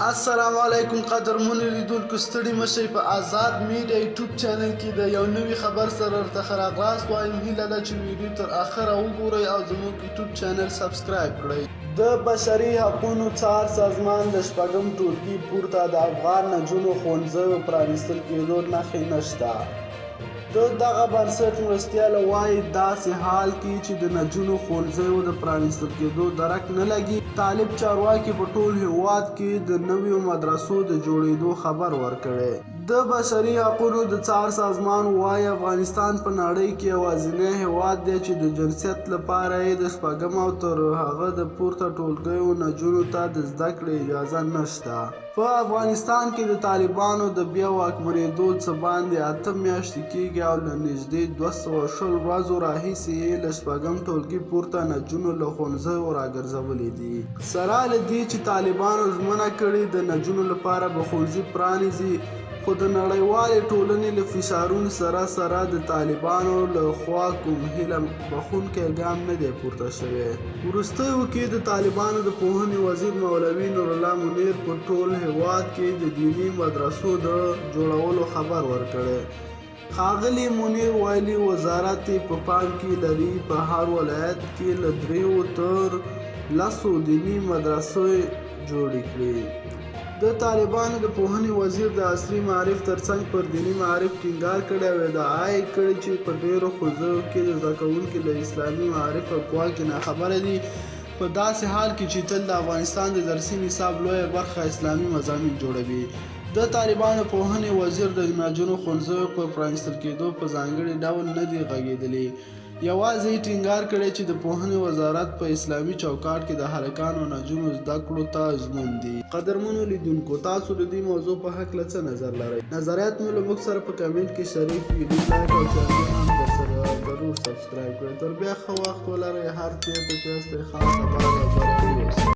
السلام علیکم قدرمنو لیدونکو، ستړي مشئ. په آزاد میډیا یوټیوب چینل کې د یو نوي خبر سره ورته راغلاست وایم. هیله ده چې ویډیو تر اخره وګورئ او زموږ یوټیوب چینل سبسکرایب کړئ. د بشري حقونو څار سازمان د شپږم ټولګي پورته د افغان نجونو ښوونځیو پرانیستل کېدو نښې نشته. د دغه بنسټ مرستیال وایي داسې حال کې چې د نجونو ښوونځیو د پرانیستل کېدو درک نه لګي، طالب چارواکي په ټول هیواد کې د نویو مدرسو د جوړېدو خبر ورکړی. د بشري حقونو د څار سازمان وایي افغانستان په نړۍ کې یوازینی هیواد دی چې د جنسیت لپاره یې د شپږم او تر هغه د پورته ټولګیو نجونو ته د زده کړې اجازه نشته. په افغانستان کې د طالبانو د بیا واکمنېدو څه باندې 8 میاشتې کېږي او له نږدې 220 ورځو راهیسې یې له شپږم ټولګي پورته نجونو له ښوونځیو راګرځولي دي. سره له دې چې طالبانو ژمنه کړې د نجونو لپاره به ښوونځي پرانیزي، خو د نړیوالې ټولنې له فشارونو سره د طالبانو له خوا کوم هیله بښونکی ګام نه دی پورته شوی. وروستیو کې د طالبانو د پوهنې وزیر مولوي نورالله منیر په ټول هیواد کې د دیني مدرسو د جوړولو خبر ورکړی. ښاغلي منیر ویلي وزارت په پام کې لري په هر ولایت کې له 3 تر 10 دیني مدرسې جوړې کړي. د طالبانو د پوهنې وزیر د عصري معارف ترڅنګ پر دیني معارف ټینګار کړی او ادعا یې کړې چې په ډېرو ښوونځیو کې د زده کوونکي له اسلامي معارف او قوا کې ناخبره دي، په داسې حال کې چې تل د افغانستان د درسي نصاب لویه برخه اسلامي مضامین جوړوي. د طالبانو پوهنې وزیر د نجونو ښوونځیو پر پرانیستل کېدو په ځانګړي ډول نه دی غږېدلی. یوازې یې ټینګار کړی چې د پوهنې وزارت په اسلامي چوکاټ کې د هلکانو او نجونو زده کړو ته ژمن دي. قدرمنو لیدونکو، تاسو د دې موضوع په هکله څه نظر لرئ؟ نظریات مو له موږ سره په کمنټ کې شریک کړئ. لایک او چینل هم درسره ضرور سبسکرایب کړئ. تر بیا ښه وخت ولرئ. هر چېرته چې یاستئ ښه سبا او بریالي اوسئ.